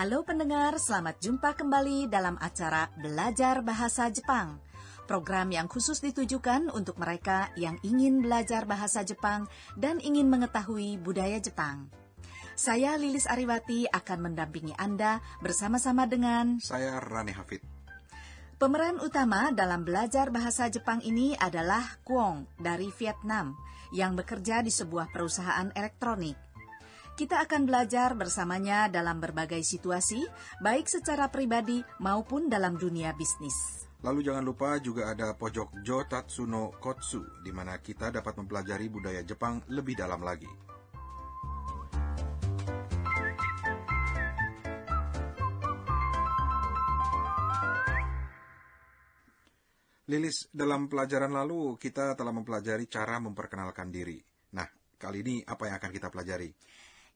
Halo pendengar, selamat jumpa kembali dalam acara Belajar Bahasa Jepang. Program yang khusus ditujukan untuk mereka yang ingin belajar bahasa Jepang dan ingin mengetahui budaya Jepang. Saya Lilis Ariwati akan mendampingi Anda bersama-sama dengan saya Rani Hafid. Pemeran utama dalam belajar bahasa Jepang ini adalah Kwong dari Vietnam yang bekerja di sebuah perusahaan elektronik. Kita akan belajar bersamanya dalam berbagai situasi, baik secara pribadi maupun dalam dunia bisnis. Lalu jangan lupa juga ada pojok Jotatsu no Kotsu, di mana kita dapat mempelajari budaya Jepang lebih dalam lagi. Lilis, dalam pelajaran lalu kita telah mempelajari cara memperkenalkan diri. Nah, kali ini apa yang akan kita pelajari?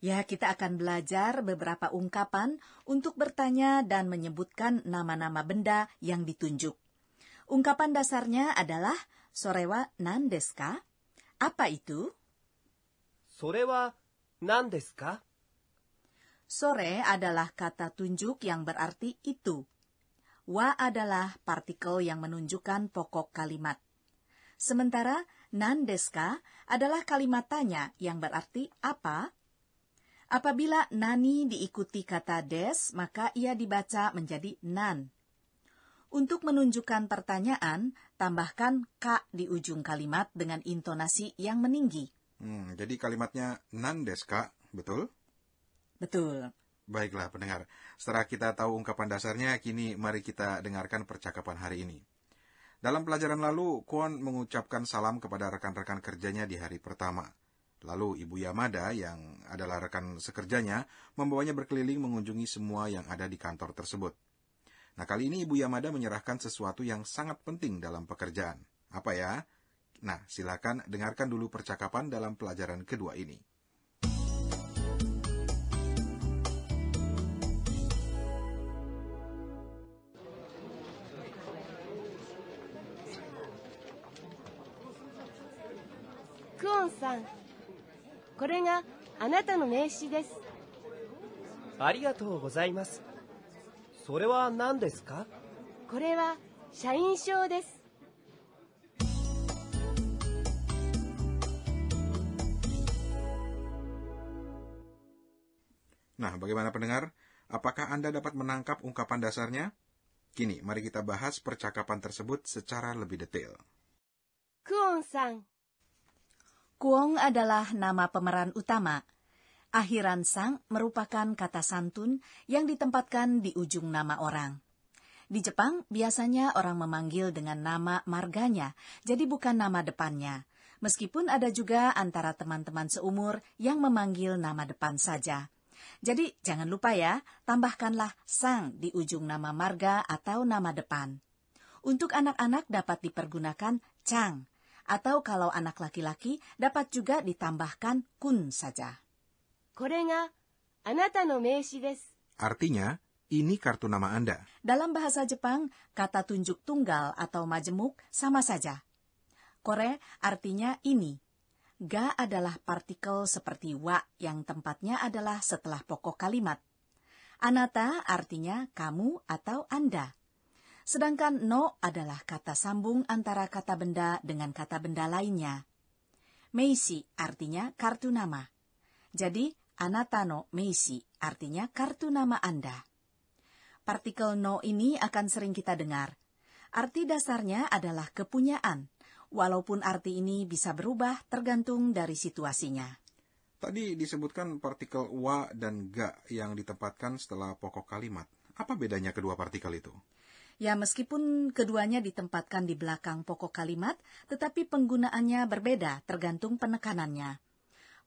Ya, kita akan belajar beberapa ungkapan untuk bertanya dan menyebutkan nama-nama benda yang ditunjuk. Ungkapan dasarnya adalah "Sore wa nan desu ka?" Apa itu? Sore wa nan desu ka? Sore adalah kata tunjuk yang berarti itu. Wa adalah partikel yang menunjukkan pokok kalimat. Sementara nan desu ka adalah kalimat tanya yang berarti apa? Apabila nani diikuti kata des, maka ia dibaca menjadi nan. Untuk menunjukkan pertanyaan, tambahkan ka di ujung kalimat dengan intonasi yang meninggi. Jadi kalimatnya nan desu ka, betul? Betul. Baiklah pendengar, setelah kita tahu ungkapan dasarnya, kini mari kita dengarkan percakapan hari ini. Dalam pelajaran lalu, Kwon mengucapkan salam kepada rekan-rekan kerjanya di hari pertama. Lalu Ibu Yamada, yang adalah rekan sekerjanya, membawanya berkeliling mengunjungi semua yang ada di kantor tersebut. Nah, kali ini Ibu Yamada menyerahkan sesuatu yang sangat penting dalam pekerjaan. Apa ya? Nah, silakan dengarkan dulu percakapan dalam pelajaran kedua ini. Kwon-san, これがあなたの名刺です。ありがとうございます。それは何ですか？これは社員証です。Nah, bagaimana pendengar? Apakah Anda dapat menangkap ungkapan dasarnya? Kini, mari kita bahas percakapan tersebut secara lebih detail. Kwon-san. Kwong adalah nama pemeran utama. Akhiran sang merupakan kata santun yang ditempatkan di ujung nama orang. Di Jepang, biasanya orang memanggil dengan nama marganya, jadi bukan nama depannya. Meskipun ada juga antara teman-teman seumur yang memanggil nama depan saja. Jadi, jangan lupa ya, tambahkanlah sang di ujung nama marga atau nama depan. Untuk anak-anak dapat dipergunakan chang, atau kalau anak laki-laki dapat juga ditambahkan kun saja. これがあなたの名刺です。 Artinya, ini kartu nama Anda. Dalam bahasa Jepang, kata tunjuk tunggal atau majemuk sama saja. Kore artinya ini. Ga adalah partikel seperti wa yang tempatnya adalah setelah pokok kalimat. Anata artinya kamu atau Anda. Sedangkan no adalah kata sambung antara kata benda dengan kata benda lainnya. Meisi artinya kartu nama. Jadi, anata no meisi artinya kartu nama Anda. Partikel no ini akan sering kita dengar. Arti dasarnya adalah kepunyaan, walaupun arti ini bisa berubah tergantung dari situasinya. Tadi disebutkan partikel wa dan ga yang ditempatkan setelah pokok kalimat. Apa bedanya kedua partikel itu? Ya, meskipun keduanya ditempatkan di belakang pokok kalimat, tetapi penggunaannya berbeda tergantung penekanannya.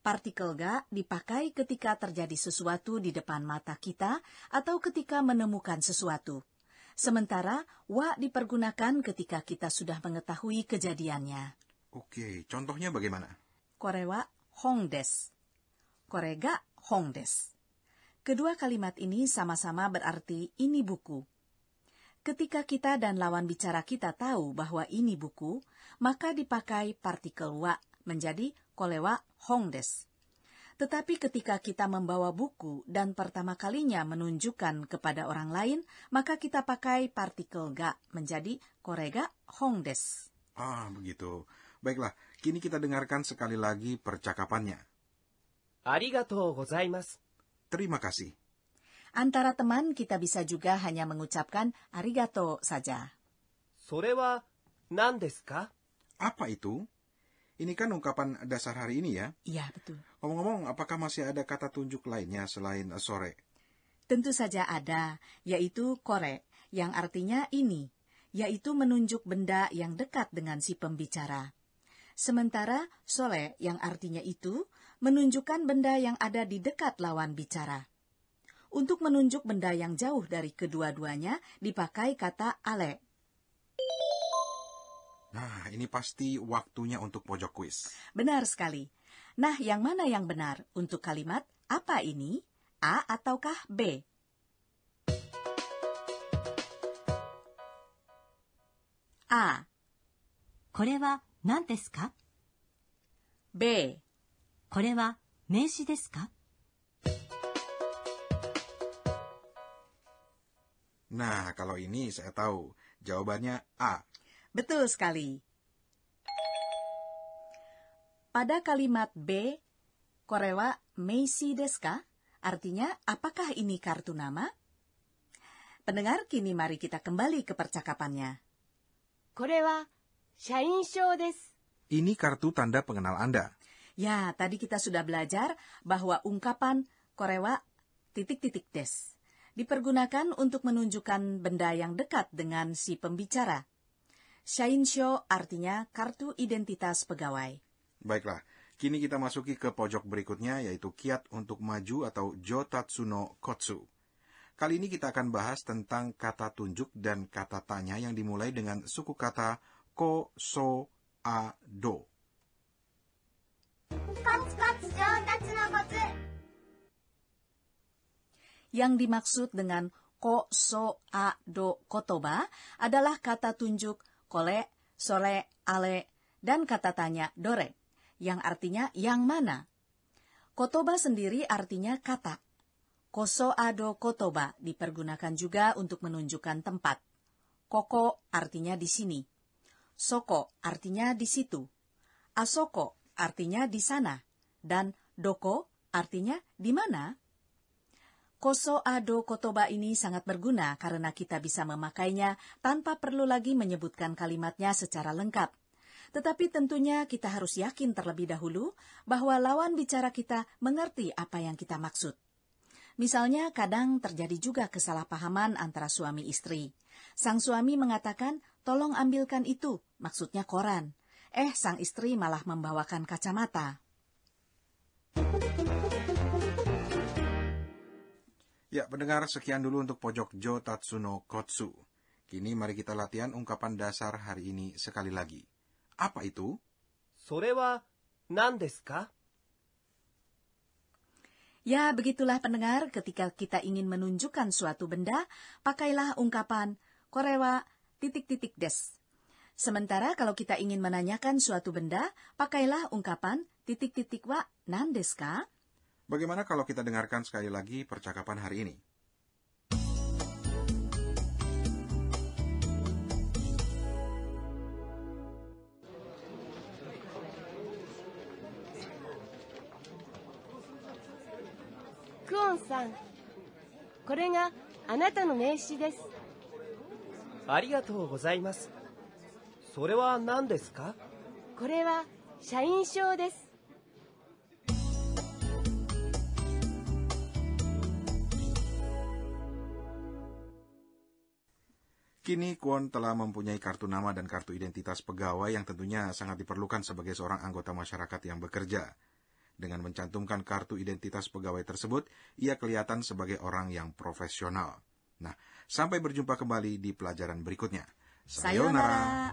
Partikel ga dipakai ketika terjadi sesuatu di depan mata kita atau ketika menemukan sesuatu. Sementara wa dipergunakan ketika kita sudah mengetahui kejadiannya. Oke, contohnya bagaimana? Kore wa hong desu. Kore ga hong desu. Kedua kalimat ini sama-sama berarti ini buku. Ketika kita dan lawan bicara kita tahu bahwa ini buku, maka dipakai partikel wa menjadi kore wa hong desu. Tetapi ketika kita membawa buku dan pertama kalinya menunjukkan kepada orang lain, maka kita pakai partikel ga menjadi korega hong desu. Begitu. Baiklah, kini kita dengarkan sekali lagi percakapannya. ありがとうございます。 Terima kasih. Antara teman kita bisa juga hanya mengucapkan arigato saja. それは何ですか? Apa itu? Ini kan ungkapan dasar hari ini ya. Iya, betul. Ngomong-ngomong, apakah masih ada kata tunjuk lainnya selain sore? Tentu saja ada, yaitu kore, yang artinya ini, yaitu menunjuk benda yang dekat dengan si pembicara. Sementara sore yang artinya itu, menunjukkan benda yang ada di dekat lawan bicara. Untuk menunjuk benda yang jauh dari kedua-duanya, dipakai kata ale. Nah, ini pasti waktunya untuk pojok kuis. Benar sekali. Nah, yang mana yang benar untuk kalimat apa ini? A ataukah B? A. これは何ですか? B. これは名詞ですか? Nah, kalau ini saya tahu. Jawabannya A. Betul sekali. Pada kalimat B, kore wa meisi desu ka? Artinya, apakah ini kartu nama? Pendengar, kini mari kita kembali ke percakapannya. これは社員証です。 Ini kartu tanda pengenal Anda. Ya, tadi kita sudah belajar bahwa ungkapan kore wa titik-titik des dipergunakan untuk menunjukkan benda yang dekat dengan si pembicara. Shainsho artinya kartu identitas pegawai. Baiklah, kini kita masuki ke pojok berikutnya, yaitu kiat untuk maju atau jotatsu no kotsu. Kali ini kita akan bahas tentang kata tunjuk dan kata tanya yang dimulai dengan suku kata ko, so, a, do. コツコツ上達のコツ。 Yang dimaksud dengan ko, so, a, do, kotoba adalah kata tunjuk kole, sore, ale, dan kata tanya dore, yang artinya yang mana. Kotoba sendiri artinya kata. Koso ado kotoba dipergunakan juga untuk menunjukkan tempat. Koko artinya di sini. Soko artinya di situ. Asoko artinya di sana. Dan doko artinya di mana. Koso ado kotoba ini sangat berguna karena kita bisa memakainya tanpa perlu lagi menyebutkan kalimatnya secara lengkap. Tetapi tentunya kita harus yakin terlebih dahulu bahwa lawan bicara kita mengerti apa yang kita maksud. Misalnya kadang terjadi juga kesalahpahaman antara suami istri. Sang suami mengatakan, tolong ambilkan itu, maksudnya koran. Sang istri malah membawakan kacamata. Ya, pendengar, sekian dulu untuk pojok jotatsu no kotsu. Kini mari kita latihan ungkapan dasar hari ini sekali lagi. Apa itu? それは何ですか? Ya, begitulah pendengar, ketika kita ingin menunjukkan suatu benda, pakailah ungkapan korewa titik-titik des. Sementara kalau kita ingin menanyakan suatu benda, pakailah ungkapan titik-titik wa nan desu ka? Bagaimana kalau kita dengarkan sekali lagi percakapan hari ini? Kuon-san, これがあなたの名刺です。ありがとうございます。それは何ですか? これは社員証です。 Kini Kwon telah mempunyai kartu nama dan kartu identitas pegawai yang tentunya sangat diperlukan sebagai seorang anggota masyarakat yang bekerja. Dengan mencantumkan kartu identitas pegawai tersebut, ia kelihatan sebagai orang yang profesional. Nah, sampai berjumpa kembali di pelajaran berikutnya. Sayonara.